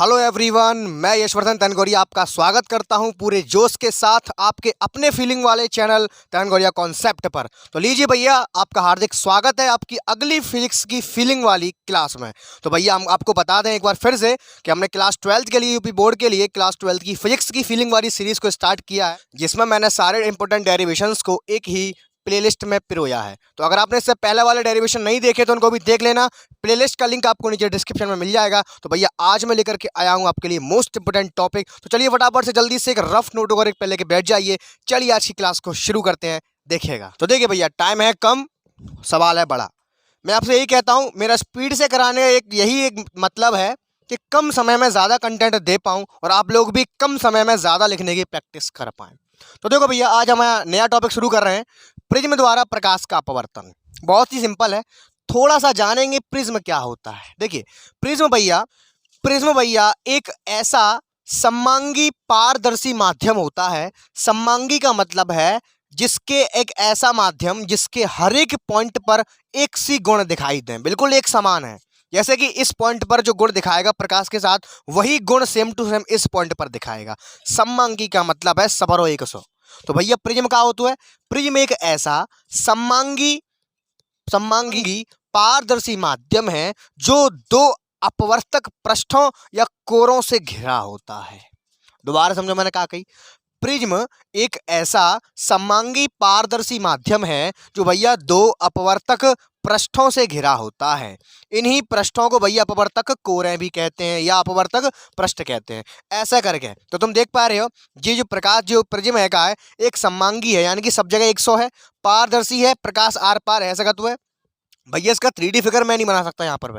Hello everyone, मैं यशवर्धन तनगोरिया आपका स्वागत करता हूं पूरे जोश के साथ आपके अपने फीलिंग वाले चैनल तनगोरिया कॉन्सेप्ट पर। तो लीजिए भैया, आपका हार्दिक स्वागत है आपकी अगली फिजिक्स की फीलिंग वाली क्लास में। तो भैया हम आपको बता दें एक बार फिर से कि हमने क्लास 12th के लिए यूपी बोर्ड के लिए क्लास 12th की फिजिक्स की फीलिंग वाली सीरीज को स्टार्ट किया है, जिसमें मैंने सारे इंपॉर्टेंट डेरिवेशंस को एक ही प्लेलिस्ट में पिरोया है। तो अगर आपने इससे पहले वाले डेरिवेशन नहीं देखे तो उनको भी देख लेना, प्लेलिस्ट का लिंक आपको नीचे डिस्क्रिप्शन में मिल जाएगा। तो भैया आज मैं लेकर के आया हूं आपके लिए मोस्ट इंपोर्टेंट टॉपिक। तो चलिए फटाफट से जल्दी से एक रफ नोट वगैरह पे लेके बैठ जाइए। चलिए आज की क्लास को शुरू करते हैं। देखिएगा तो देखिए भैया, टाइम है कम, सवाल है बड़ा। मैं आपसे यही कहता हूँ, मेरा स्पीड से कराने यही एक मतलब है कि कम समय में ज़्यादा कंटेंट दे पाऊँ और आप लोग भी कम समय में ज़्यादा लिखने की प्रैक्टिस कर पाएँ। तो देखो भैया, आज हम नया टॉपिक शुरू कर रहे हैं, प्रिज्म द्वारा प्रकाश का अपवर्तन। बहुत ही सिंपल है, थोड़ा सा जानेंगे प्रिज्म क्या होता है। देखिए प्रिज्म भैया एक ऐसा सममांगी पारदर्शी माध्यम होता है। सममांगी का मतलब है जिसके एक ऐसा माध्यम जिसके हर एक पॉइंट पर एक सी गुण दिखाई दें, बिल्कुल एक समान है। जैसे कि इस पॉइंट पर जो गुण दिखाएगा प्रकाश के साथ, वही गुण सेम टू सेम इस पॉइंट पर दिखाएगा। सममांगी का मतलब है सबरो एक सौ। तो भैया प्रिज्म क्या होता है? प्रिज्म एक ऐसा सममांगी पारदर्शी माध्यम है जो दो अपवर्तक पृष्ठों या कोरों से घिरा होता है। दोबारा समझो मैंने क्या कही। प्रिज्म एक ऐसा सममांगी पारदर्शी माध्यम है जो भैया दो अपवर्तक पृष्ठों से घिरा होता है। इन्हीं पृष्ठों को भैया अपवर्तक कोरें भी कहते हैं या अपवर्तक पृष्ठ कहते हैं। ऐसा करके तो तुम देख पा रहे हो, ये जो प्रकाश जो प्रिज्म है का है, एक सममांगी है, यानी कि सब जगह 100 है, पारदर्शी है, प्रकाश आर पार है। ऐसा कहते हुए भैया इसका 3D फिगर मैं नहीं बना सकता। यहाँ पर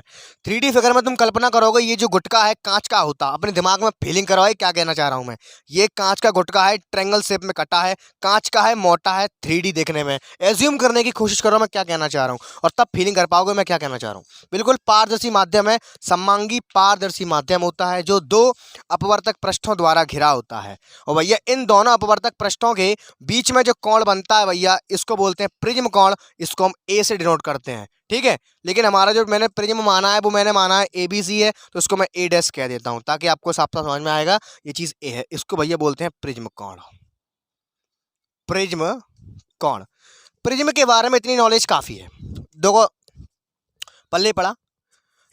3D फिगर में तुम कल्पना करोगे, ये जो गुटका है कांच का होता, अपने दिमाग में फीलिंग करवाए क्या कहना चाह रहा हूँ मैं। ये कांच का गुटका है, ट्रायंगल शेप में कटा है, कांच का है, मोटा है, 3D देखने में एज्यूम करने की कोशिश करो मैं क्या कहना चाह रहा हूँ, और तब फीलिंग कर पाओगे मैं क्या कहना चाह रहा हूँ। बिल्कुल पारदर्शी माध्यम है, सममांगी पारदर्शी माध्यम होता है जो दो अपवर्तक पृष्ठों द्वारा घिरा होता है। और भैया इन दोनों अपवर्तक पृष्ठों के बीच में जो कोण बनता है भैया, इसको बोलते हैं प्रिज्म कोण। इसको हम ए से डिनोट करते हैं, ठीक है। लेकिन हमारा जो मैंने प्रिज्म माना है वो मैंने माना है ABC है, तो इसको मैं A डैश कह देता हूं ताकि आपको साफ साफ समझ में आएगा ये चीज A है। इसको भैया बोलते हैं प्रिज्म कोण। प्रिज्म कोण, प्रिज्म के बारे में इतनी नॉलेज काफी है, देखो पल्ले पड़ा।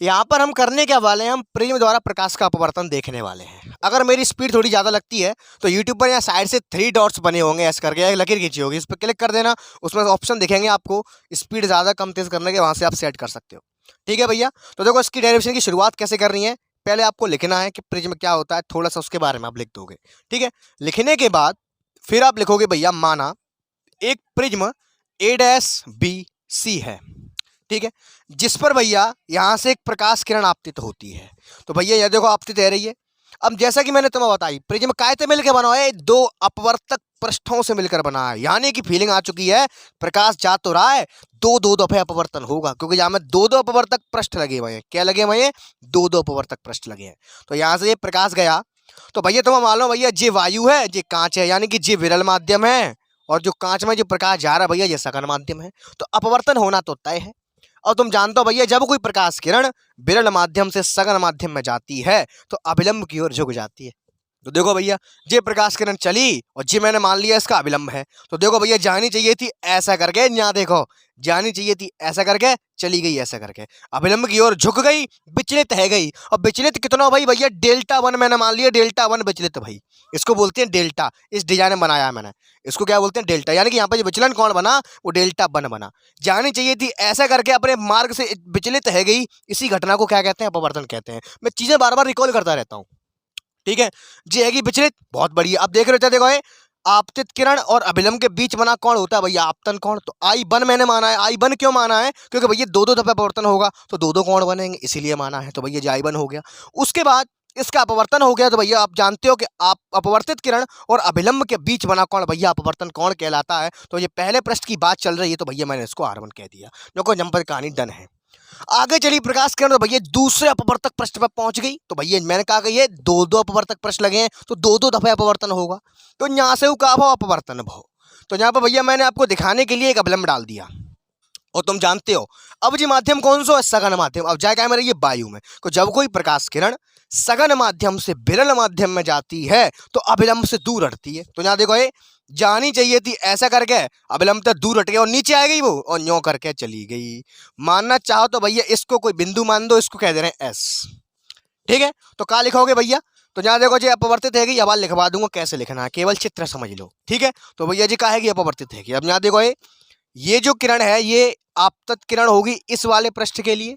यहाँ पर हम करने क्या वाले हैं, हम प्रिज्म द्वारा प्रकाश का अपवर्तन देखने वाले हैं। अगर मेरी स्पीड थोड़ी ज़्यादा लगती है तो यूट्यूब पर यहाँ साइड से 3 डॉट्स बने होंगे, ऐसे करके एक लकीर खींची होगी, इस पर क्लिक कर देना, उसमें ऑप्शन दिखेंगे आपको स्पीड ज़्यादा कम तेज़ करने के, वहाँ से आप सेट कर सकते हो। ठीक है भैया, तो देखो इसकी डेरिवेशन की शुरुआत कैसे करनी है। पहले आपको लिखना है कि प्रिज्म क्या होता है, थोड़ा सा उसके बारे में आप लिख दोगे, ठीक है। लिखने के बाद फिर आप लिखोगे भैया, माना एक प्रिज्म A-BC है, ठीक है, जिस पर भैया यहाँ से एक प्रकाश किरण आपतित होती है। तो भैया ये देखो आपतित है रही है। अब जैसा कि मैंने तुम्हें बताई, प्रिज्म कायते मिलकर बना है, दो अपवर्तक पृष्ठों से मिलकर बना है, यानी कि फीलिंग आ चुकी है, प्रकाश जा तो रहा है, दो दफे अपवर्तन होगा, क्योंकि यहाँ में दो अपवर्तक पृष्ठ लगे हुए हैं। क्या लगे हुए हैं? दो अपवर्तक पृष्ठ लगे हैं। तो यहाँ से ये प्रकाश गया तो भैया तुम्हें मालूम भैया, ये वायु है, ये कांच है, यानी कि ये विरल माध्यम है, और जो कांच में जो प्रकाश जा रहा है भैया ये सघन माध्यम है। तो अपवर्तन होना तो तय है। और तुम जानते हो भैया, जब कोई प्रकाश किरण विरल माध्यम से सघन माध्यम में जाती है तो अभिलंब की ओर झुक जाती है। तो देखो भैया, ये प्रकाश किरण चली और जी मैंने मान लिया इसका अभिलंब है, तो देखो भैया जानी चाहिए थी ऐसा करके, यहाँ देखो जानी चाहिए थी ऐसा करके, चली गई ऐसा करके, अभिलंब की ओर झुक गई, विचलित है गई। और विचलित कितना भाई भैया, Δ1 मैंने मान लिया, Δ1 विचलित भाई, इसको बोलते हैं डेल्टा। इस डिजाइन में बनाया है मैंने, इसको क्या बोलते हैं? डेल्टा, यानी कि यहाँ पर जो विचलन कौन बना वो Δ1 बना। जानी चाहिए थी ऐसा करके, अपने मार्ग से विचलित है गई, इसी घटना को क्या कहते हैं? अपवर्तन कहते हैं। मैं चीजें बार बार रिकॉल करता रहता हूँ, ठीक है। जी है कि विचलित, बहुत बढ़िया। अब देख रहे थे, देखो आपतित किरण और अभिलंब के बीच बना कौन होता है भैया? आपतन कोण। तो I1 मैंने माना है। I1 क्यों माना है? क्योंकि भैया दो दफे अपवर्तन होगा तो दो कोण बनेंगे, इसीलिए माना है। तो भैया जी I1 हो गया। उसके बाद इसका अपवर्तन हो गया, तो भैया आप जानते हो कि आप अपवर्तित किरण और अभिलंब के बीच बना कौन भैया अपवर्तन कोण कहलाता है। तो ये पहले पृष्ठ की बात चल रही है, तो भैया मैंने इसको R1 कह दिया, जो को नंबर कहानी डन है। आगे चली प्रकाश किरण, तो भैया दूसरे अपवर्तक पृष्ठ पर पहुंच गई। तो भैया मैंने कहा कि ये दो अपवर्तक पृष्ठ लगे हैं तो दो दफे अपवर्तन होगा, तो यहाँ से का भाव अपवर्तन भाव। तो यहाँ पर भैया मैंने आपको दिखाने के लिए एक अभिलंब डाल दिया, और तुम जानते हो अब जी माध्यम कौन सा है? सघन माध्यम। अब जाएगा मेरे ये वायु में, तो जब कोई प्रकाश किरण सघन माध्यम से विरल माध्यम में जाती है तो अभिलंब से दूर हटती है। तो यहाँ देखो ये जानी चाहिए थी ऐसा करके, अभिलंब तक दूर हट गई और नीचे आ गई वो और न्यों करके चली गई। मानना चाहो तो भैया इसको कोई बिंदु मान दो, इसको कह दे रहे हैं एस। ठीक है, तो क्या लिखोगे भैया? तो यहाँ देखो जी अपवर्तित है, अब लिखवा दूंगा कैसे लिखना है, केवल चित्र समझ लो। ठीक है, तो भैया जी क्या है कि अपवर्तित है। अब यहाँ देखो ये जो किरण है ये आपतत किरण होगी इस वाले पृष्ठ के लिए,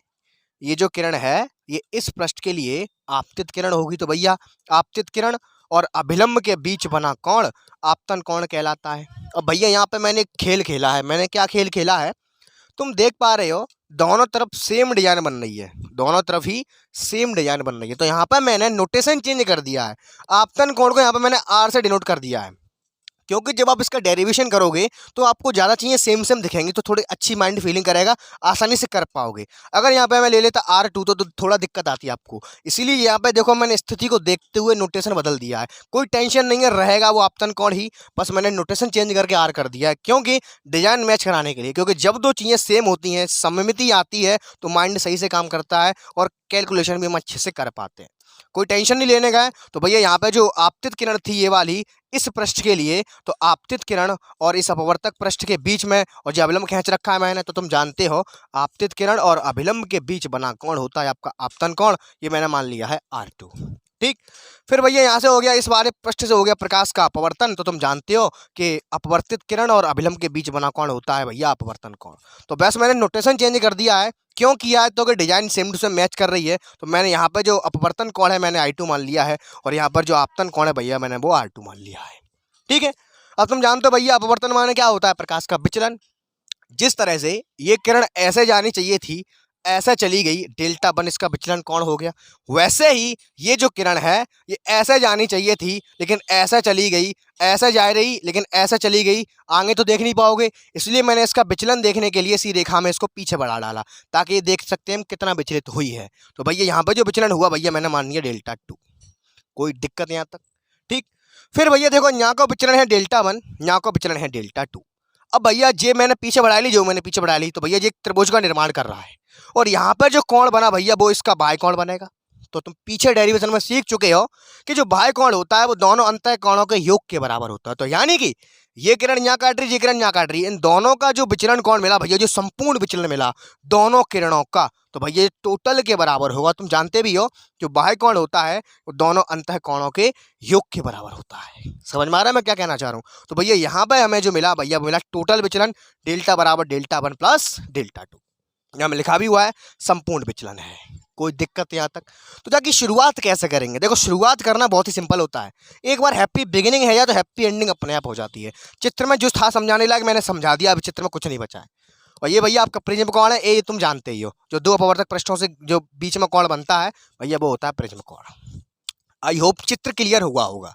ये जो किरण है ये इस पृष्ठ के लिए आपतित किरण होगी। तो भैया आपतित किरण और अभिलंब के बीच बना कोण आपतन कोण कहलाता है। अब भैया यहाँ पे मैंने खेल खेला है। मैंने क्या खेल खेला है? तुम देख पा रहे हो दोनों तरफ सेम डिजाइन बन रही है, दोनों तरफ ही सेम डिजाइन बन रही है। तो यहाँ पर मैंने नोटेशन चेंज कर दिया है, आपतन कोण को यहाँ पर मैंने आर से डिनोट कर दिया है, क्योंकि जब आप इसका डेरिवेशन करोगे तो आपको ज़्यादा चीज़ें सेम सेम दिखेंगी, तो थोड़ी अच्छी माइंड फीलिंग करेगा, आसानी से कर पाओगे। अगर यहाँ पे मैं ले लेता R2 तो थोड़ा दिक्कत आती है आपको, इसीलिए यहाँ पे देखो मैंने स्थिति को देखते हुए नोटेशन बदल दिया है। कोई टेंशन नहीं है, रहेगा वो आपतन कोण ही, बस मैंने नोटेशन चेंज करके R कर दिया है, क्योंकि डिजाइन मैच कराने के लिए। क्योंकि जब दो चीज़ें सेम होती हैं, सममिति आती है, तो माइंड सही से काम करता है और कैलकुलेशन भी हम अच्छे से कर पाते हैं। कोई टेंशन नहीं लेने का है। तो भैया यहाँ पे जो आपतित किरण थी ये वाली इस पृष्ठ के लिए, तो आपतित किरण और इस अपवर्तक पृष्ठ के बीच में, और जो अभिलंब खींच रखा है मैंने, तो तुम जानते हो आपतित किरण और अभिलंब के बीच बना कोण होता है आपका आपतन कोण। ये मैंने मान लिया है R2। ठीक, फिर भैया यहाँ से हो गया, इस वाले पृष्ठ से हो गया प्रकाश का अपवर्तन। तो तुम जानते हो कि अपवर्तित किरण और अभिलंब के बीच बना कोण होता है भैया अपवर्तन कोण। तो बस मैंने नोटेशन चेंज कर दिया है, क्यों किया है? तो कि design same to same match कर रही है। तो मैंने यहाँ पे जो अपवर्तन कोण है मैंने I2 मान लिया है, और यहाँ पर जो आपतन कोण है भैया मैंने वो R2 मान लिया है। ठीक है, अब तुम जानते हो भैया अपवर्तन माने क्या होता है? प्रकाश का विचलन। जिस तरह से ये किरण ऐसे जानी चाहिए थी, ऐसा चली गई, डेल्टा वन इसका विचलन कोण हो गया। वैसे ही ये जो किरण है ये ऐसे जानी चाहिए थी, लेकिन ऐसा चली गई, ऐसा जा रही लेकिन ऐसा चली गई, आगे तो देख नहीं पाओगे। इसलिए मैंने इसका विचलन देखने के लिए इसी रेखा में इसको पीछे बढ़ा डाला, ताकि ये देख सकते हैं हम कितना विचलित हुई है। तो भैया यहाँ पर जो विचलन हुआ भैया मैंने मान लिया डेल्टा 2। कोई दिक्कत यहाँ तक? ठीक, फिर भैया देखो यहाँ का विचलन है डेल्टा 1, यहाँ का विचलन है डेल्टा 2। अब भैया जे मैंने पीछे बढ़ा ली, जो मैंने पीछे बढ़ा ली, तो भैया ये एक त्रिभुज का निर्माण कर रहा है, और यहाँ पर जो कोण बना भैया वो इसका बाह्य कोण बनेगा। तो तुम पीछे डेरिवेशन में सीख चुके हो कि जो बाह्य कोण होता है वो दोनों अंतः कोणों के योग के बराबर होता है। तो यानी कि ये किरण यहाँ काट रही, ये किरण यहाँ काट रही, इन दोनों का जो विचलन कोण मिला भैया, जो संपूर्ण विचलन मिला दोनों किरणों का, तो भैया ये टोटल के बराबर होगा। तुम जानते भी हो जो बाह्य कोण होता है वो दोनों अंतः कोणों के योग के बराबर होता है। समझ में आ रहा है मैं क्या कहना चाह रहा हूँ? तो भैया यहाँ पर हमें जो मिला भैया वो मिला टोटल विचलन, डेल्टा बराबर डेल्टा 1 प्लस डेल्टा 2। यहाँ में लिखा भी हुआ है संपूर्ण विचलन है। कोई दिक्कत यहाँ तक? तो जाके शुरुआत कैसे करेंगे? देखो शुरुआत करना बहुत ही सिंपल होता है, एक बार हैप्पी बिगिनिंग है या तो हैप्पी एंडिंग अपने आप हो जाती है। चित्र में जो था समझाने लायक मैंने समझा दिया, अब चित्र में कुछ नहीं बचा है। और ये भैया आपका प्रिज्म कोण है, ये तुम जानते ही हो, जो दो अपवर्तक पृष्ठों से जो बीच में कोण बनता है भैया वो होता है प्रिज्म कोण। आई होप चित्र क्लियर हुआ होगा।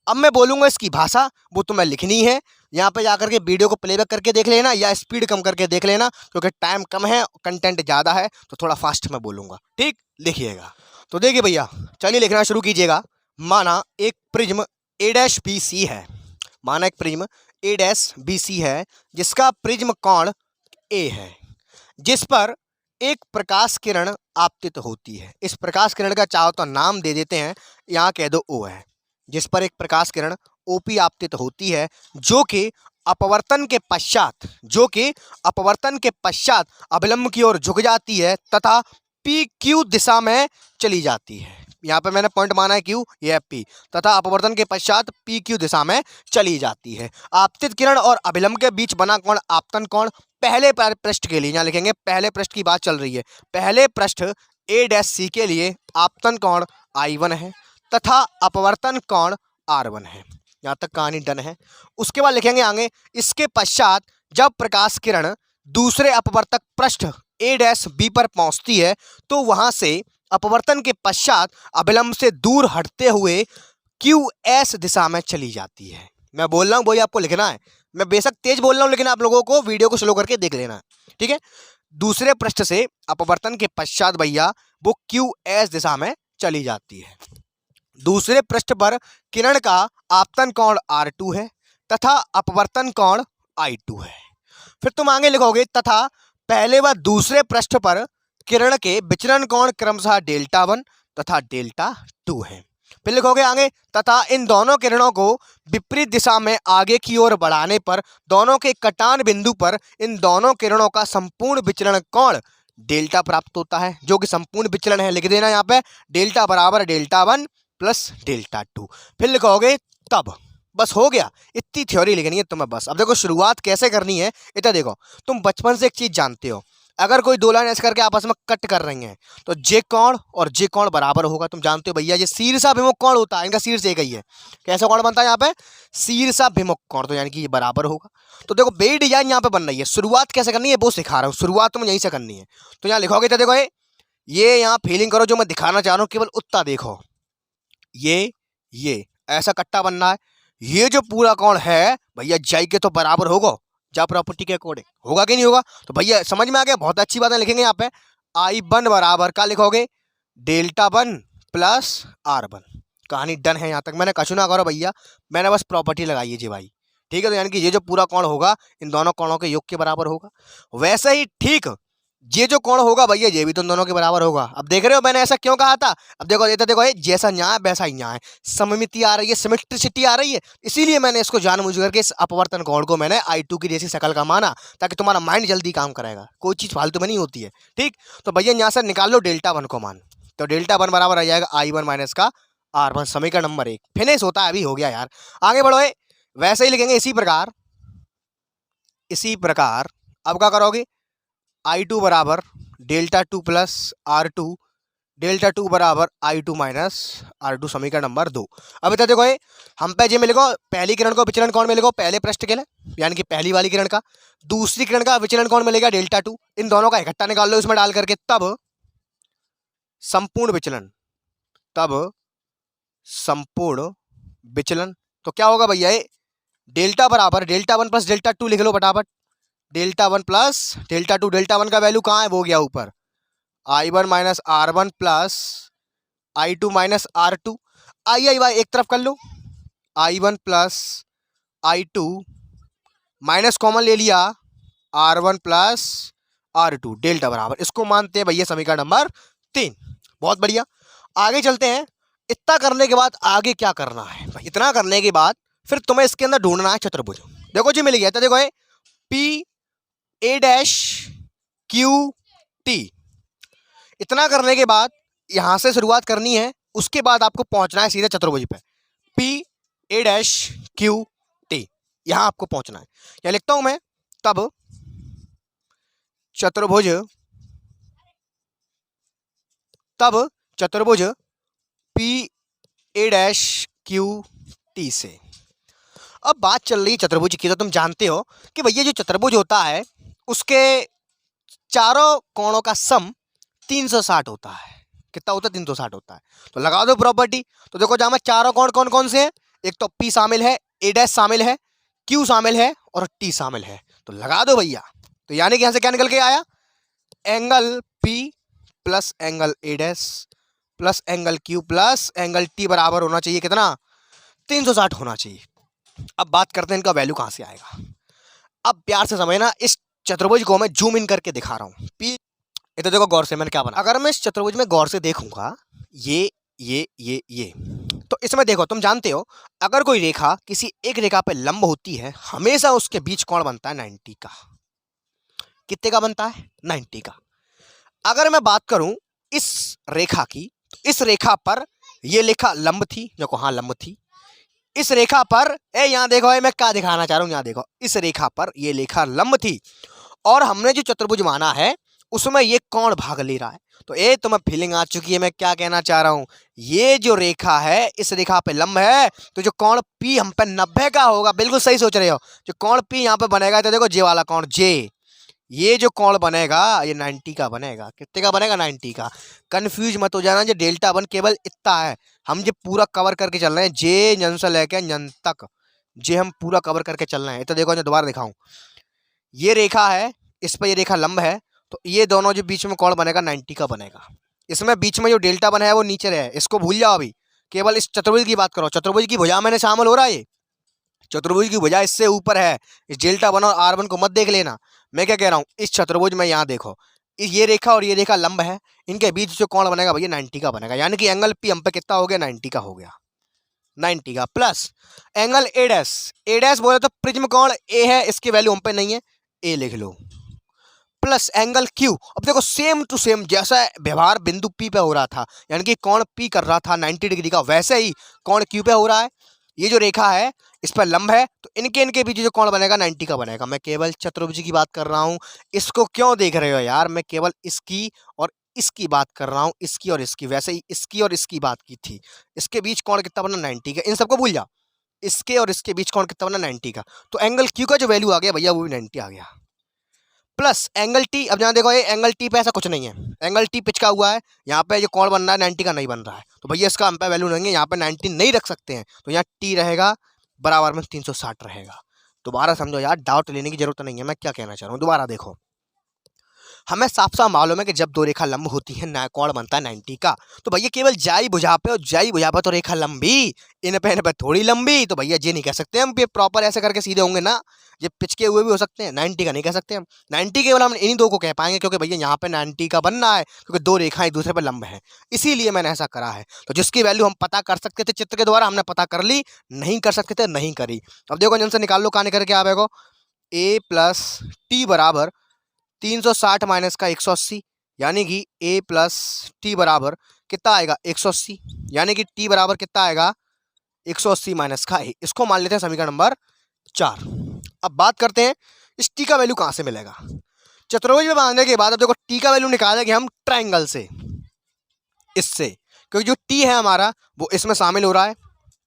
अब मैं बोलूँगा इसकी भाषा, वो तुम्हें लिखनी है। यहाँ पे जाकर के वीडियो को प्लेबैक करके देख लेना या स्पीड कम करके देख लेना, क्योंकि टाइम कम है कंटेंट ज़्यादा है, तो थोड़ा फास्ट में बोलूँगा। ठीक, लिखिएगा। तो देखिए भैया, चलिए लिखना शुरू कीजिएगा। माना एक प्रिज्म A'BC है, माना एक प्रिज्म A'BC है जिसका प्रिज्म कोण A है, जिस पर एक प्रकाश किरण आपतित होती है। इस प्रकाश किरण का चाहो तो नाम दे देते हैं, यहाँ कह दो O है। जिस पर एक प्रकाश किरण OP आपतित होती है, जो कि अपवर्तन के पश्चात अभिलंब की ओर झुक जाती है तथा PQ दिशा में चली जाती है। यहाँ पे मैंने पॉइंट माना है Q, ये P, तथा अपवर्तन के पश्चात PQ दिशा में चली जाती है। आपतित किरण और अभिलंब के बीच बना कोण आपतन कोण। पहले पृष्ठ के लिए यहाँ लिखेंगे, पहले पृष्ठ की बात चल रही है, पहले पृष्ठ A'(C) के लिए आपतन कोण I1 है तथा अपवर्तन कोण R1 है। यहाँ तक कहानी डन है। उसके बाद लिखेंगे आगे, इसके पश्चात जब प्रकाश किरण दूसरे अपवर्तक पृष्ठ A'(B) पर पहुंचती है तो वहां से अपवर्तन के पश्चात अभिलंब से दूर हटते हुए QS दिशा में चली जाती है। मैं बोल रहा हूँ वही आपको लिखना है, मैं बेशक तेज बोल रहा हूँ लेकिन आप लोगों को वीडियो को स्लो करके देख लेना। ठीक है, दूसरे पृष्ठ से अपवर्तन के पश्चात भैया वो QS दिशा में चली जाती है। दूसरे पृष्ठ पर किरण का आपतन कोण R2 है तथा अपवर्तन कोण I2 है। फिर तुम आगे लिखोगे, तथा पहले व दूसरे पृष्ठ पर किरण के विचलन कोण क्रमशः डेल्टा 1 तथा डेल्टा टू है। फिर लिखोगे आगे, तथा इन दोनों किरणों को विपरीत दिशा में आगे की ओर बढ़ाने पर दोनों के कटान बिंदु पर इन दोनों किरणों का संपूर्ण विचलन कोण डेल्टा प्राप्त होता है, जो कि संपूर्ण विचलन है। लिख देना यहाँ पे, डेल्टा बराबर delta one plus delta two. फिर लिखोगे तब, बस हो गया, इतनी थ्योरी लिखनी है तुम्हें बस। अब देखो शुरुआत कैसे करनी है, इतना देखो, तुम बचपन से एक चीज जानते हो, अगर कोई दो लाइन ऐसे करके आपस में कट कर रही हैं तो जे कोण और जे कोण बराबर होगा। तुम जानते हो भैया, ये शीर्षाभिमुख कोण होता है, इनका शीर्ष एक ही है। कैसा कोण बनता है यहाँ पे, शीर्षाभिमुख कोण, तो यानी कि ये बराबर होगा। तो देखो बे डिजाइन यहाँ पे बन रही है, शुरुआत कैसे करनी है वो सिखा रहा हूँ, शुरुआत तुम्हें यहीं से करनी है। तो यहाँ लिखोगे तो देखो ये यहाँ फीलिंग करो, जो मैं दिखाना चाह रहा हूँ केवल उतना देखो, ये ऐसा कट्टा बनना है। ये जो पूरा कोण है भैया जाई के तो बराबर होगा, जा प्रॉपर्टी के अकॉर्डिंग होगा कि नहीं होगा। तो भैया समझ में आ गया, बहुत अच्छी बातें लिखेंगे यहाँ पे। आई वन बराबर क्या लिखोगे, delta one plus R one. कहानी डन है यहाँ तक, मैंने कछु ना करो भैया, मैंने बस प्रॉपर्टी लगाई है जी भाई, ठीक है। तो यानी कि ये जो पूरा कोण होगा इन दोनों कोणों के योग के बराबर होगा। वैसे ही ठीक ये जो कोण होगा भैया ये भी तुम दोनों के बराबर होगा। अब देख रहे हो मैंने ऐसा क्यों कहा था। अब देखो ये तो देखो, जैसा न्याय वैसा ही न्याय, सममिति आ रही है, सिमेट्रिसिटी आ रही है, इसीलिए मैंने इसको जानबूझ करके इस अपवर्तन कोण को मैंने I2 की जैसी शक्ल का माना, ताकि तुम्हारा माइंड जल्दी काम करेगा, कोई चीज़ फालतू में नहीं होती है, ठीक। तो भैया यहाँ से निकाल लो डेल्टा वन को मान, तो डेल्टा वन बराबर आ जाएगा I1 माइनस का R1, समीकरण नंबर 1 फिनिश होता है। अभी हो गया यार, आगे बढ़ो। वैसे ही लिखेंगे इसी प्रकार अब क्या करोगे, I2 बराबर delta two plus R2, delta two बराबर I2 माइनस R2, समीकरण नंबर 2। अब इतना देखो हम पे जे मिलेगा, पहली किरण को विचलन कोण मिलेगा पहले पृष्ठ के लिए, यानी कि पहली वाली किरण का, दूसरी किरण का विचलन कोण मिलेगा डेल्टा टू। इन दोनों का इकट्ठा निकाल लो इसमें डाल करके, तब संपूर्ण विचलन तो क्या होगा भैया, डेल्टा बराबर delta one plus delta two लिख लो फटाफट, delta one plus delta two. Delta one का वैल्यू कहाँ है, वो गया ऊपर, I1 minus R1 plus I2 minus R2। आई भाई एक तरफ कर लो, I1 plus I2 minus common ले लिया, R1 प्लस R2, डेल्टा बराबर, इसको मानते हैं भैया समीकरण नंबर 3। बहुत बढ़िया, आगे चलते हैं। इतना करने के बाद आगे क्या करना है भाई, इतना करने के बाद फिर तुम्हें इसके अंदर ढूंढना है चतुर्भुज। देखो जी मिल गया, तो देखो P A dash Q T। इतना करने के बाद यहां से शुरुआत करनी है, उसके बाद आपको पहुंचना है सीधे चतुर्भुज पे, P A dash Q T, यहां आपको पहुंचना है। क्या लिखता हूं मैं, तब चतुर्भुज P A dash Q T से। अब बात चल रही है चतुर्भुज की, तो तुम जानते हो कि भैया जो चतुर्भुज होता है उसके चारों कोणों का सम 360 होता है। कितना होता है, 360 होता है। तो लगा दो प्रॉपर्टी। तो देखो जहां में चारों कोण कौन कौन से हैं, एक तो P शामिल है, A डैश शामिल है, Q शामिल है और T शामिल है, तो लगा दो भैया। तो यानी कि यहां से क्या निकल के आया, angle P plus angle A dash plus angle Q plus angle T बराबर होना चाहिए कितना, 360 होना चाहिए। अब बात करते हैं इनका वैल्यू कहां से आएगा। अब प्यार से समझना, इस चतुर्भुज को मैं जूम इन करके दिखा रहा हूं। P इधर देखो गौर से मैंने क्या बना, अगर मैं इस चतुर्भुज में गौर से देखूंगा, ये तो इसमें देखो तुम जानते हो अगर कोई रेखा किसी एक रेखा पे लंब होती है, हमेशा उसके बीच कोण बनता है 90 का। कितने का बनता है, 90 का। अगर मैं बात करूं इस रेखा की, तो इस रेखा पर यह रेखा लंब थी, जो हाँ लंब थी। इस रेखा पर यहाँ देखो, मैं क्या दिखाना चाह रहा हूं, यहाँ देखो, इस रेखा पर यह रेखा लंब थी और हमने जो चतुर्भुज माना है उसमें ये कोण भाग ले रहा है। तो ये तुम्हें फीलिंग आ चुकी है मैं क्या कहना चाह रहा हूं। ये जो रेखा है इस रेखा पे लंब है, तो जो कोण P हम पे 90 का होगा, बिल्कुल सही सोच रहे हो। जो कोण P यहाँ पे बनेगा, तो देखो जे वाला कोण जे, ये जो कोण बनेगा ये 90 का बनेगा। कितने का बनेगा, 90 का। कंफ्यूज मत हो जाना, जो डेल्टा वन केवल इतना है, हम जो पूरा कवर करके चल रहे हैं, जे जन से लेके जन तक, जे हम पूरा कवर करके चल रहे हैं। तो देखो जो दोबारा दिखाऊं, ये रेखा है, इस पर ये रेखा लंब है, तो ये दोनों जो बीच में कोण बनेगा 90 का बनेगा। इसमें बीच में जो डेल्टा वन है वो नीचे है, इसको भूल जाओ। अभी केवल इस चतुर्भुज की बात करो, चतुर्भुज की भुजा मैंने शामिल हो रहा है, ये चतुर्भुज की भुजा इससे ऊपर है। इस डेल्टा वन और R1 को मत देख लेना। मैं क्या कह रहा हूँ, इस चतुर्भुज में यहाँ देखो, ये रेखा और ये रेखा लंब है, इनके बीच जो कोण बनेगा भैया 90 का बनेगा, यानी कि एंगल पी हम पे कितना हो गया, 90 का हो गया, 90 का। Plus angle A dash, A dash बोले तो प्रिज्म कोण ए है, इसकी वैल्यू हम पे नहीं है, ए लिख लो, प्लस एंगल क्यू। अब देखो सेम टू सेम जैसा व्यवहार बिंदु पी पे हो रहा था, यानी कि कोण पी कर रहा था 90 डिग्री का, वैसे ही कोण क्यू पे हो रहा है। ये जो रेखा है इस पर लंब है, तो इनके इनके बीच जो कोण बनेगा 90 का बनेगा। मैं केवल चतुर्भुज की बात कर रहा हूँ, इसको क्यों देख रहे हो यार, मैं केवल इसकी और इसकी बात कर रहा हूँ, इसकी और इसकी, वैसे ही इसकी और इसकी बात की थी। इसके बीच कोण कितना बना, 90 का, इन सबको भूल जा, इसके और इसके बीच कोण कितना बना, 90 का। तो एंगल क्यू का जो वैल्यू आ गया भैया वो भी 90 आ गया। प्लस एंगल टी, अब यहाँ देखो ये एंगल टी पे ऐसा कुछ नहीं है, एंगल टी पिचका हुआ है, यहाँ पे जो कोण बन रहा है 90 का नहीं बन रहा है, तो भैया इसका हम पे वैल्यू नहीं है, यहाँ पे 90 नहीं रख सकते हैं, तो यहाँ टी रहेगा बराबर में 360 रहेगा। दोबारा समझो यार, डाउट लेने की जरूरत नहीं है, मैं क्या कहना चाह रहा हूँ, दोबारा देखो। हमें साफ साफ मालूम है कि जब दो रेखा लंब होती है ना कोण बनता है 90 का, तो भैया केवल जाई बुझा पे और जाई बुझा पे तो रेखा लंबी, इन पे थोड़ी लंबी, तो भैया ये नहीं कह सकते हम, ये प्रॉपर ऐसे करके सीधे होंगे ना, ये पिचके हुए भी हो सकते हैं, 90 का नहीं कह सकते हम। 90 केवल हम इन्हीं दो को कह पाएंगे, क्योंकि भैया यहाँ पे 90 का बनना है, क्योंकि दो रेखाएं एक दूसरे पर लंब है, इसीलिए मैंने ऐसा करा है। तो जिसकी वैल्यू हम पता कर सकते थे चित्र के द्वारा, हमने पता कर ली, नहीं कर सकते थे नहीं करी। अब देखो जन से निकाल लो, कहाँ निकल के आवेगा, ए प्लस टी बराबर 360 माइनस का 180, यानी कि ए प्लस टी बराबर कितना आएगा, 180, यानी कि टी बराबर कितना आएगा, 180 माइनस का ए। इसको मान लेते हैं समीकरण नंबर 4। अब बात करते हैं इस टी का वैल्यू कहाँ से मिलेगा। चतुर्भुज में बांधने के बाद अब देखो टी का वैल्यू निकालेंगे हम ट्राइंगल से, इससे, क्योंकि जो टी है हमारा वो इसमें शामिल हो रहा है,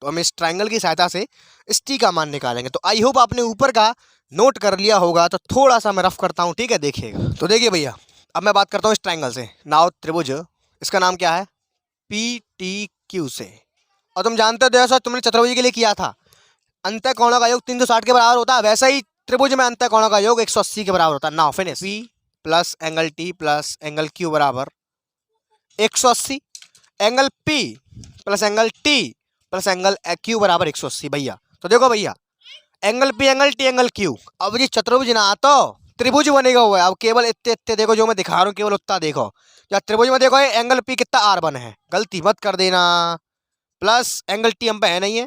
तो हम इस ट्राइंगल की सहायता से इस टी का मान निकालेंगे। तो आई होप आपने ऊपर का नोट कर लिया होगा, तो थोड़ा सा मैं रफ करता हूँ, ठीक है, देखिएगा। तो देखिए भैया, अब मैं बात करता हूँ इस ट्राइंगल से, नाव त्रिभुज, इसका नाम क्या है, पी टी क्यू से। और तुम जानते हो जैसा तुमने चतुर्भुज के लिए किया था, अंतः कोणों का योग 360 के बराबर होता है, वैसे ही त्रिभुज में अंतः कोणों का योग 180 के बराबर होता है। Now finish, P plus angle T plus angle Q बराबर 180, angle P plus angle T plus angle Q बराबर 180 भैया। तो देखो भैया, angle P angle T angle Q, अब ये चतुर्भुज ना तो त्रिभुज बनेगा हुआ है। अब केवल इतने इतने देखो, जो मैं दिखा रहा हूँ केवल उतना देखो, या त्रिभुज में देखो ये एंगल पी कितना R1 है, गलती मत कर देना, प्लस एंगल टी हम पे है नहीं है,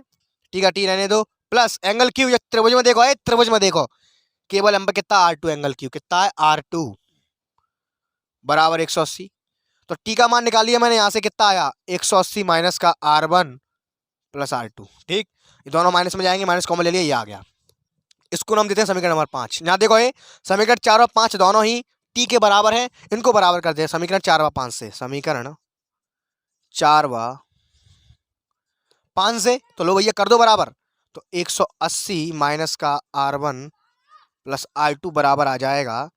ठीक है, टी रहने दो, प्लस एंगल क्यू, या त्रिभुज में देखो, त्रिभुज में देखो केवल हम पे कितना R2, एंगल क्यू कितना है R2 बराबर 180। तो टी का मान निकालिए मैंने, यहाँ से कितना आया 180 माइनस का R1 प्लस R2, ठीक, ये दोनों माइनस में जाएंगे, माइनस कॉमन ले लिया, ये आ गया। इसको नाम देते हैं समीकरण नंबर 5। यहाँ देखो ये समीकरण 4 और 5 दोनों ही टी के बराबर है, इनको बराबर करते हैं समीकरण 4 व 5 से, समीकरण 4 व 5 से, तो लो भैया कर दो बराबर, तो 180 माइनस का R1 प्लस R2 बराबर आ जाएगा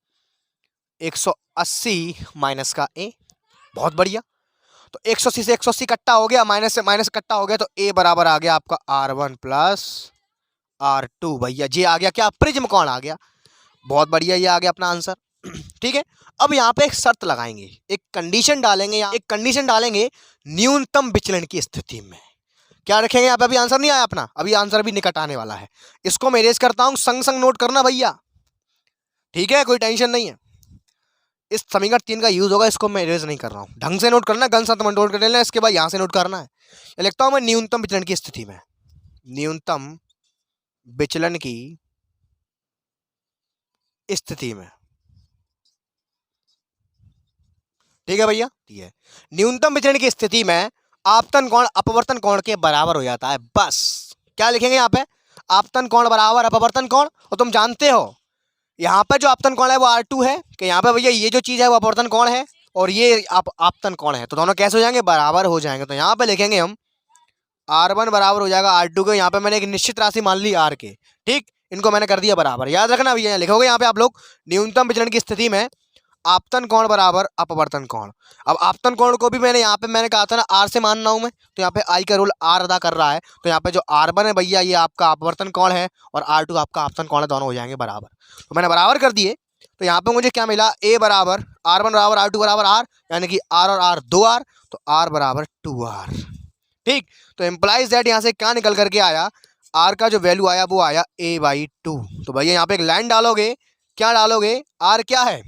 180 माइनस का ए, बहुत बढ़िया। तो 180 से 180 कट्टा हो गया, माइनस से माइनस कट्टा हो गया, तो ए बराबर आ गया आपका R1 प्लस R2 भैया, ये आ गया क्या, प्रिज्म कोण आ गया, बहुत बढ़िया, ये आ गया अपना आंसर, ठीक है। अब यहाँ पे एक शर्त लगाएंगे, एक कंडीशन डालेंगे, यहाँ एक कंडीशन डालेंगे न्यूनतम विचलन की स्थिति में। क्या रखेंगे यहाँ पे, अभी आंसर नहीं आया अपना, अभी आंसर भी निकट आने वाला है, इसको मैं इरेज करता हूँ, संग संग नोट करना भैया, ठीक है, कोई टेंशन नहीं है। इस समीकरण 3 का यूज होगा, इसको मैं इरेज नहीं कर रहा हूँ, ढंग से नोट करना, गन साथ नोट कर लेना, इसके बाद यहाँ से नोट करना है। लिखता हूँ मैं न्यूनतम विचलन की स्थिति में, न्यूनतम विचलन की स्थिति में, ठीक है भैया, ठीक है। न्यूनतम विचलन की स्थिति में आपतन कोण अपवर्तन कोण के बराबर हो जाता है, बस। क्या लिखेंगे यहाँ पे, आपतन कोण बराबर अपवर्तन कोण, और तुम जानते हो यहाँ पे जो आपतन कोण है वो R2 है, कि यहाँ पे भैया ये जो चीज है वो अपवर्तन कोण है, और ये आपतन कोण है, तो दोनों कैसे हो जाएंगे, बराबर हो जाएंगे। तो यहाँ पे लिखेंगे हम R1 बराबर हो जाएगा R2 के, यहाँ पे मैंने एक निश्चित राशि मान ली R के, ठीक, इनको मैंने कर दिया बराबर। याद रखना भैया, लिखोगे यहाँ पे आप लोग न्यूनतम विचलन की स्थिति में आपतन कोण बराबर अपवर्तन कोण। अब आपतन कोण को भी मैंने यहाँ पे मैंने कहा था ना R से मानना हूँ मैं, तो यहाँ पे I का रोल R अदा कर रहा है, तो यहाँ पे जो R1 है भैया ये आपका अपवर्तन कोण है, और R2 आपका आपतन कोण है, दोनों हो जाएंगे बराबर। तो मैंने बराबर कर दिए, तो यहाँ पे मुझे क्या मिला, A बराबर R1 बराबर R2 बराबर R, यानी कि R और R 2R, तो R बराबर 2R, ठीक। तो एम्प्लाइज दैट यहाँ से क्या निकल करके आया, R का जो वैल्यू आया वो आया A/2। तो भैया यहाँ पे एक लाइन डालोगे, क्या डालोगे, R क्या है,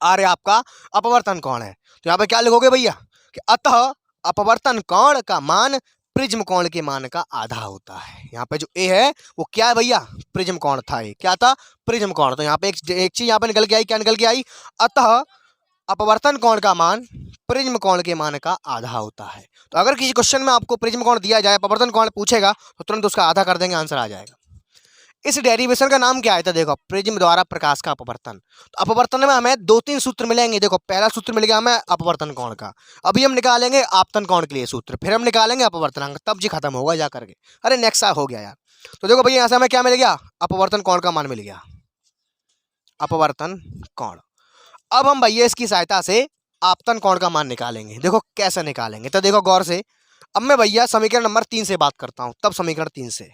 आर आपका अपवर्तन कोण है। तो यहाँ पे क्या लिखोगे भैया कि अतः अपवर्तन कोण का मान प्रिज्म कोण के मान का आधा होता है। यहाँ पे जो ए है वो क्या है भैया, प्रिज्म कोण था, ये क्या था, प्रिज्म कोण। तो यहाँ पे एक चीज यहाँ पे निकल के आई, क्या निकल के आई, अतः अपवर्तन कोण का मान प्रिज्म कोण के मान का आधा होता है। तो अगर किसी क्वेश्चन में आपको प्रिज्म कोण दिया जाए, अपवर्तन कोण पूछेगा, तो तुरंत उसका आधा कर देंगे, आंसर आ जाएगा। इस डेरिवेशन का नाम क्या है, तो देखो प्रिज्म द्वारा प्रकाश का अपवर्तन। तो अपवर्तन में हमें 2-3 सूत्र मिलेंगे। देखो पहला सूत्र मिल गया हमें अपवर्तन कोण का, अभी हम निकालेंगे आपतन कोण के लिए सूत्र, फिर हम निकालेंगे अपवर्तनांक, तब जी खत्म होगा जा करके। अरे नेक्स्ट हो गया यार। तो देखो भैया यहाँ से हमें क्या मिल गया, अपवर्तन कोण का मान मिल गया, अपवर्तन कोण। अब हम भैया इसकी सहायता से आपतन कोण का मान निकालेंगे। देखो कैसे निकालेंगे, तो देखो गौर से। अब मैं भैया समीकरण नंबर 3 से बात करता हूं, तब समीकरण 3 से,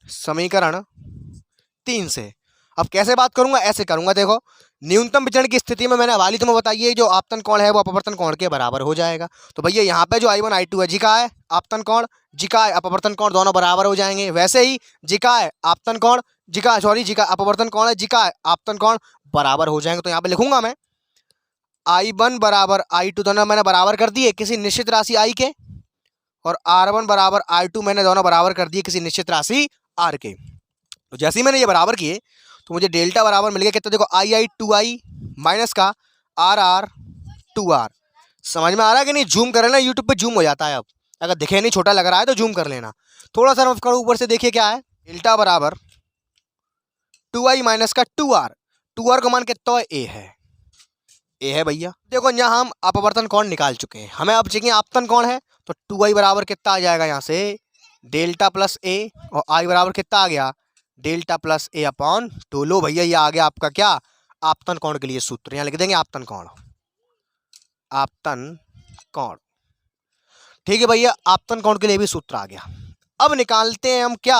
समीकरण 3 से अब कैसे बात करूंगा, ऐसे करूंगा। देखो न्यूनतम विचरण की स्थिति में मैंने वाली तुम्हें बताइए, जो आपतन कोण है वो अपवर्तन कोण के बराबर हो जाएगा। तो भैया यहाँ पे जो I1 I2 है, जी का है आपतन कोण, जी का है अपवर्तन कोण, दोनों बराबर हो जाएंगे। वैसे ही जी का है आपतन कोण, जी का जी का अपवर्तन कोण है, जी का है आपतन कोण, बराबर हो जाएंगे। तो यहाँ पे लिखूंगा मैं I1 बराबर I2, दोनों मैंने बराबर कर दिए किसी निश्चित राशि I के, और R1 बराबर I2 मैंने दोनों बराबर कर दिए किसी निश्चित राशि R के। तो जैसे ही मैंने ये बराबर किए तो मुझे डेल्टा बराबर मिल गया कितना, देखो I 2I माइनस का RR 2R। समझ में आ रहा है कि नहीं, जूम कर लेना, यूट्यूब पे जूम हो जाता है। अब अगर दिखे नहीं, छोटा लग रहा है तो जूम कर लेना थोड़ा सा, रफ करो ऊपर से, देखिए क्या है, डेल्टा बराबर 2I माइनस का 2R का मान कितना है, ए है, ए है भैया। देखो यहाँ हम अपवर्तन कोण निकाल चुके हैं, हमें अब चाहिए आपतन कोण है। तो 2I बराबर कितना आ जाएगा यहाँ से, डेल्टा प्लस ए, और I बराबर कितना आ गया, डेल्टा प्लस ए अपॉन 2। लो भैया ये आ गया आपका क्या, आपतन कोण के लिए सूत्र, यहाँ लिख देंगे आपतन कोण, आपतन कोण। ठीक है भैया, आपतन कोण के लिए भी सूत्र आ गया। अब निकालते हैं हम क्या,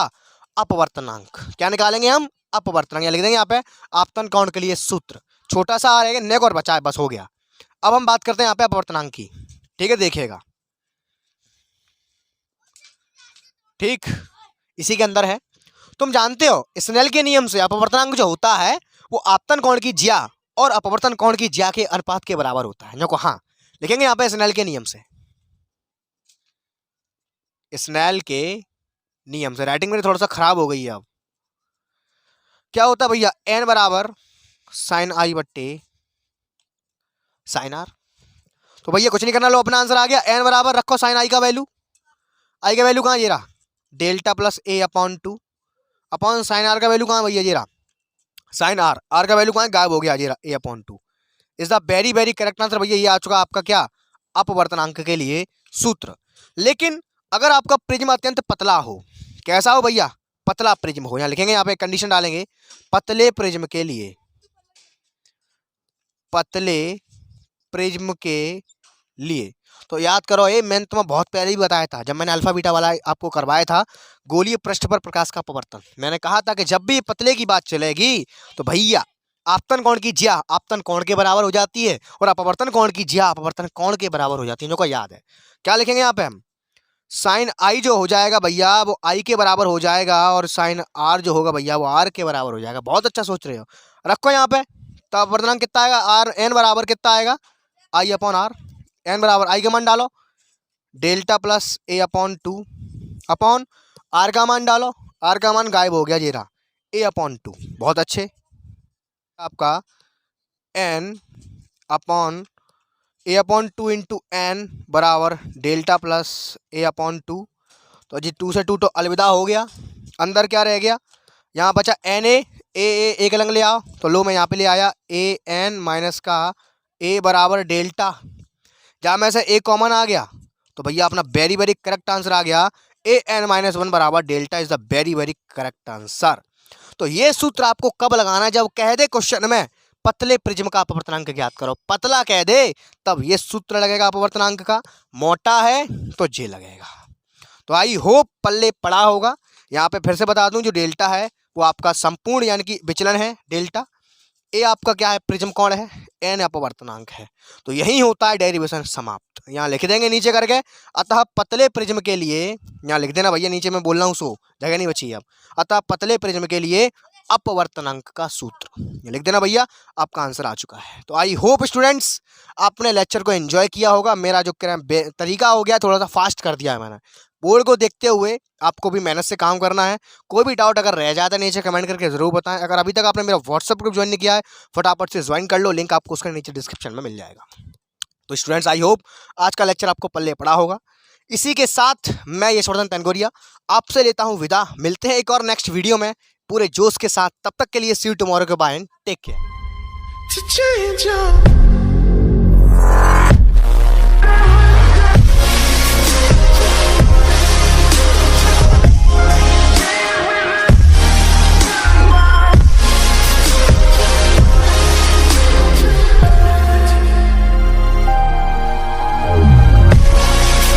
अपवर्तनांक। क्या निकालेंगे हम, अपवर्तनांक, यहाँ लिख देंगे यहाँ पे आपतन कोण के लिए सूत्र, छोटा सा आ रहेगा, नेक और बचा है, बस हो गया। अब हम बात करते हैं यहाँ पे अपवर्तनांक की, ठीक है, देखिएगा, ठीक इसी के अंदर है। तुम जानते हो स्नेल के नियम से अपवर्तनांक जो होता है वो आपतन कोण की ज्या और अपवर्तन कोण की ज्या के अनुपात के बराबर होता है। देखो हाँ लिखेंगे यहाँ पे स्नेल के नियम से, स्नेल के नियम से। राइटिंग मेरी थोड़ा सा खराब हो गई है। अब क्या होता है भैया, एन बराबर साइन आई बट्टे साइन आर। तो भैया कुछ नहीं करना, लो अपना आंसर आ गया, एन बराबर रखो साइन आई का वैल्यू, आई का वैल्यू कहाँ, ये रहा delta plus A upon 2 upon sine R का वैल्यू कहाँ भैया, ये रहा साइन आर, आर का वैल्यू कहाँ गायब हो गया, ये रहा A upon 2। Is the very very correct answer भैया, ये आ चुका आपका क्या, अपवर्तनांक के लिए सूत्र। लेकिन अगर आपका प्रिज्म अत्यंत पतला हो, कैसा हो भैया, पतला प्रिज्म हो, यहाँ लिखेंगे, यहाँ पे कंडीशन डालेंगे, पतले प्रिज्म के लिए, पतले प्रिज्म के लिए। तो याद करो, ये मैंने तुम्हें बहुत पहले ही बताया था, जब मैंने अल्फा बीटा वाला आपको करवाया था, गोलीय पृष्ठ पर प्रकाश का अपवर्तन। मैंने कहा था कि जब भी पतले की बात चलेगी तो भैया आपतन कोण की ज्या आपतन कोण के बराबर हो जाती है, और अपवर्तन कोण की ज्या अपवर्तन कोण के बराबर हो जाती है। जो को याद है, क्या लिखेंगे यहाँ पे हम, साइन आई जो हो जाएगा भैया वो आई के बराबर हो जाएगा, और साइन आर जो होगा भैया वो आर के बराबर हो जाएगा। बहुत अच्छा सोच रहे हो, रखो यहाँ पे। तो अपवर्तनांक कितना आएगा, आर एन बराबर कितना आएगा, आई अपॉन आर, एन बराबर आई का मान डालो delta plus A upon 2 upon R का मान डालो, आर का मान गायब हो गया, ये रहा ए अपॉन 2। बहुत अच्छे, आपका एन अपॉन ए अपॉन 2 इंटू एन बराबर डेल्टा प्लस ए अपॉन 2। तो जी 2 से 2 तो अलविदा हो गया, अंदर क्या रह गया, यहाँ बचा एन ए एक अलग ले आओ, तो लो मैं यहाँ पे ले आया ए एन माइनस का ए बराबर डेल्टा, जहाँ में से ए कॉमन आ गया तो भैया अपना वेरी वेरी करेक्ट आंसर आ गया, ए एन माइनस 1 बराबर delta is the very very correct answer. तो ये सूत्र आपको कब लगाना है, जब कह दे क्वेश्चन में पतले प्रिज्म का अपवर्तनांक ज्ञात करो, पतला कह दे तब ये सूत्र लगेगा अपवर्तनांक का, मोटा है तो जे लगेगा। तो आई होप पल्ले पड़ा होगा। यहाँ पे फिर से बता दूं, जो डेल्टा है वो आपका संपूर्ण यानी कि विचलन है डेल्टा, ए आपका क्या है, प्रिज्म कोण है, एन अपवर्तनांक है। तो यही होता है डेरिवेशन समाप्त। यहाँ लिख देंगे नीचे करके, अतः पतले प्रिज्म के लिए, यहाँ लिख देना भैया, नीचे मैं बोल रहा हूँ सो जगह नहीं बची अब, अतः पतले प्रिज्म के लिए अपवर्तनांक का सूत्र। ये लिख देना भैया, आपका आंसर आ चुका है। तो आई होप स्टूडेंट्स आपने लेक्चर को एंजॉय किया होगा। मेरा जो तरीका हो गया थोड़ा सा फास्ट कर दिया है मैंने। बोर्ड को देखते हुए आपको भी मेहनत से काम करना है। कोई भी डाउट अगर रह जाता है नीचे कमेंट करके जरूर बताएं। अगर अभी तक आपने मेरा व्हाट्सएप ग्रुप ज्वाइन नहीं किया है फटाफट से ज्वाइन कर लो, लिंक आपको उसका नीचे डिस्क्रिप्शन में मिल जाएगा। तो स्टूडेंट्स आई होप आज का लेक्चर आपको पल्ले पड़ा होगा। इसी के साथ मैं यशवर्धन तनगोरिया आपसे लेता हूं विदा। मिलते हैं एक और नेक्स्ट वीडियो में पूरे जोश के साथ। तब तक के लिए सी यू टुमारो के बाय एंड टेक केयर।